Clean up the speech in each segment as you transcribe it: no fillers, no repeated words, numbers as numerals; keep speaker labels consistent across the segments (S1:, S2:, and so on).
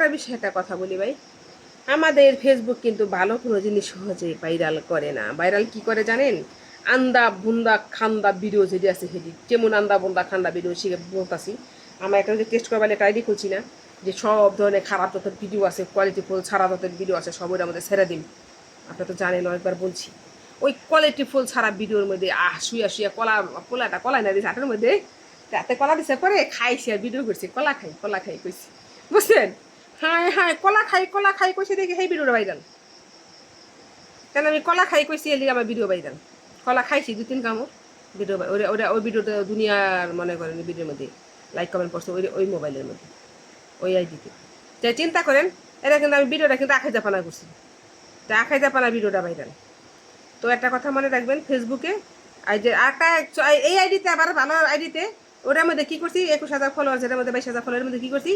S1: একটা বিষয় একটা কথা বলি ভাই, আমাদের ফেসবুক কিন্তু ভালো কোনো জিনিস সহজে ভাইরাল করে না। ভাইরাল কি করে জানেন? আন্দা বুন্দা খান্দা ভিডিও যেটি আছে সেটি, যেমন আন্দা বুন্দা খান্দা ভিডিও শিখে বলতাছি। আমরা একটা যে টেস্ট করবার একটা আইডি খুলছি না, যে সব ধরনের খারাপ যত ভিডিও আছে, কোয়ালিটিফুল ছাড়া যত ভিডিও আছে সব ওইটার মধ্যে ছেড়ে দিন। আপনারা তো জানেন, অনেকবার বলছি। ওই কোয়ালিটিফুল ছাড়া ভিডিওর মধ্যে শুয়া শুয়া কলাটা কলাই না দিয়েছে হাটের মধ্যে, রাতে কলা দিছে পরে খাইছি আর ভিডিও করছি, কলা খাই কইছি, বুঝছেন? হ্যাঁ হ্যাঁ, কলা খাই কইছি দেখি সেই ভিডিওটা ভাইরাল। কেন আমি কলা খাই কইছি এলি আমার ভিডিও ভাইরাল। কলা খাইছি 2-3 কামড়, ভিডিও ওটা ওটা ওই ভিডিওটা দুনিয়ার মনে করেন ভিডিওর মধ্যে লাইক কমেন্ট করছে, ওই মোবাইলের মধ্যে, ওই আইডিতে। তাই চিন্তা করেন, এটা কিন্তু আমি ভিডিওটা কিন্তু আখাই জাপানা করছি, তা আখাই জাপানা ভিডিওটা ভাইরাল। তো একটা কথা মনে রাখবেন, ফেসবুকে এই যে একটা এই আইডিতে আবার ভালো আইডিতে, ওটার মধ্যে কী করছি, 21,000 ফলোয়ার, যেটার মধ্যে 22,000 ফলোয়ারের মধ্যে কী করছি,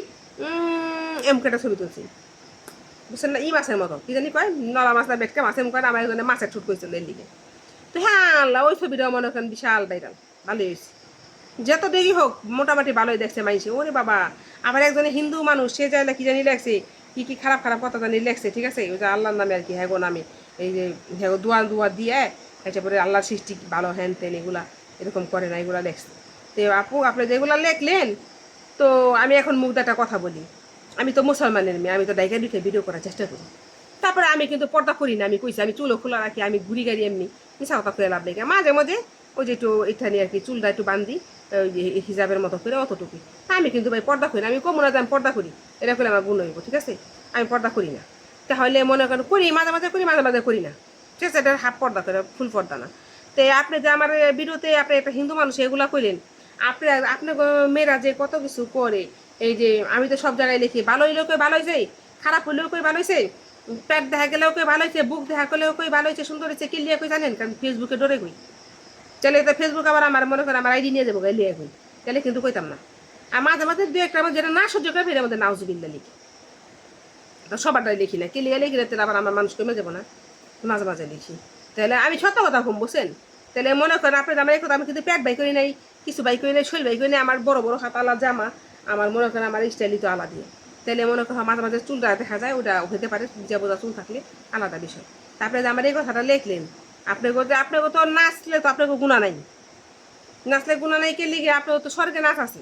S1: এমকেটা ছবি তুলছি, বুঝছেন না? মাছের মতো কি জানি কয়, নলা মাছ না বেটকে মাছের মুখ, আমার এখানে মাছের ঠুট করেছিল এর দিকে। তো হ্যাঁ আল্লাহ, ওই ছবিটাও মনে করেন বিশাল ভাইরাল, ভালোই হয়েছে। যত দেরি হোক মোটামুটি ভালোই দেখছে মাইছে। ওরে বাবা, আবার একজনে হিন্দু মানুষ, সে চাইলে কি জানি লেখছে, কি খারাপ খারাপ কথা জানি লেখছে, ঠিক আছে? ওই যে আল্লাহর নামে আর কি, হ্যাগো নামে, এই যে হ্যাগো দুয়া দিয়ে এরপরে আল্লাহর সৃষ্টি ভালো হ্যান তেন এগুলা এরকম করে না, এগুলা লেখছে। তো আপু আপনি যেগুলা লেখলেন, তো আমি এখন মুগ্ধাটা কথা বলি। আমি তো মুসলমানের মেয়ে, আমি তো ডাইকা দুইটা ভিডিও করার চেষ্টা করি। তারপরে আমি কিন্তু পর্দা করি না, আমি কইছি আমি চুলও খোলা রাখি, আমি ঘুরি গাড়ি এমনি মিশা কথা করে লাভ নেই। মাঝে মাঝে ওই যে একটু এখানে আর কি চুলটা একটু বান্ধি, ওই যে হিজাবের মতো করে অতটুকু। আমি কিন্তু ভাই পর্দা করি না, আমি কমু না যে আমি পর্দা করি, এটা করলে আমার গুণ হইব, ঠিক আছে? আমি পর্দা করি না। তাহলে মনে করেন করি, মাঝে মাঝে করি, মাঝে মাঝে করি না, ঠিক আছে? এটা হাফ পর্দা করে, ফুল পর্দা না। তো আপনি যে আমার ভিডিওতে আপনি একটা হিন্দু মানুষ এগুলা কইলেন, আপনি আপনার মেয়েরা যে কত কিছু করে, এই যে আমি তো সব জায়গায় লিখি, ভালো হইলেও কেউ ভালো হয়েছে, খারাপ হইলেও কেউ ভালো হয়েছে, পেট দেখা গেলেও কেউ ভালো হয়েছে, বুক দেখা গেলেও কেউ ভালো হয়েছে, সুন্দর হয়েছে, কিলিয়া কই জানেন? কারণ ফেসবুকে ডরে কই, চলে তো ফেসবুক আবার আমার মনে করেন আমার আইডি নিয়ে যাবো লিয়ে কই, তাহলে কিন্তু কইতাম না। আর মাঝে মাঝে দু একটা আমার যেটা না সহ্য করে ফের আমাদের নাউজুবিল্লা লিখি, তো সবারটাই লিখি না, কিলিয়া লিখি না, তাহলে আবার আমার মানুষ কমে যাবো না, মাঝে মাঝে লিখি। তাহলে আমি সত্য কথা কম, বুঝছেন? তাহলে মনে করেন আপনি আমার কথা, আমি কিন্তু পেট বাই করি নাই, কিছু বাই করি নাই, শরীর বাই করি নাই, আমার বড় বড় হাত আলা জামা, আমার মনে করেন আমার স্টাইলই তো আলাদা দিয়ে। তাহলে মনে করেন মাঝে মাঝে চুলটা দেখা যায়, ওটা হতে পারে যে বোঝা চুল থাকলে আলাদা বিষয়। তারপরে যে আমার এই কথাটা লিখলেন, আপনাকে তো নাচলে তো আপনাকে গুণা নাই, নাচলে গুণা নাই কে লিখে, আপনার তো স্বর্গে নাচ আছে,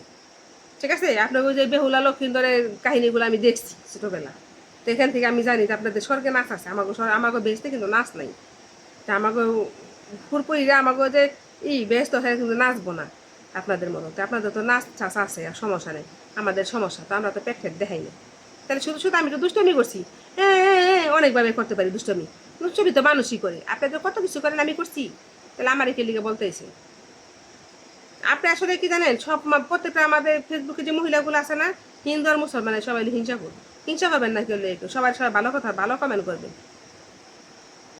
S1: ঠিক আছে? আপনাকে ওই যে বেহুলা লক্ষিন্দরের কাহিনীগুলো আমি দেখছি ছোটোবেলা, তো এখান থেকে আমি জানি যে আপনাদের স্বর্গে নাচ আছে, আমাকে বেসতে কিন্তু নাচ নাই। তা আমাকে ফুরপুরিরা আমাকে যে ব্যস্ত হয়ে কিন্তু নাচবো না আপনাদের মতো। তো আপনাদের তো নাচ চাষ আছে, আর সমস্যা নেই। আমাদের সমস্যা তো আমরা তো পেট ফেট দেখাই না। তাহলে শুধু শুধু আমি তো দুষ্টমি করছি, অনেকভাবে করতে পারি দুষ্টমি, দুষ্টমি তো মানুষই করে, আপনাদের কত কিছু করেন আমি করছি, তাহলে আমার একে লিগে বলতেছে। আপনি আসলে কি জানেন, সব প্রত্যেকটা আমাদের ফেসবুকে যে মহিলাগুলো আছে না, হিন্দু আর মুসলমানের সবাই হিংসা করুন, হিংসা করবেন না, কেউ সবাই সবাই ভালো কথা ভালো কমেন্ট করবেন।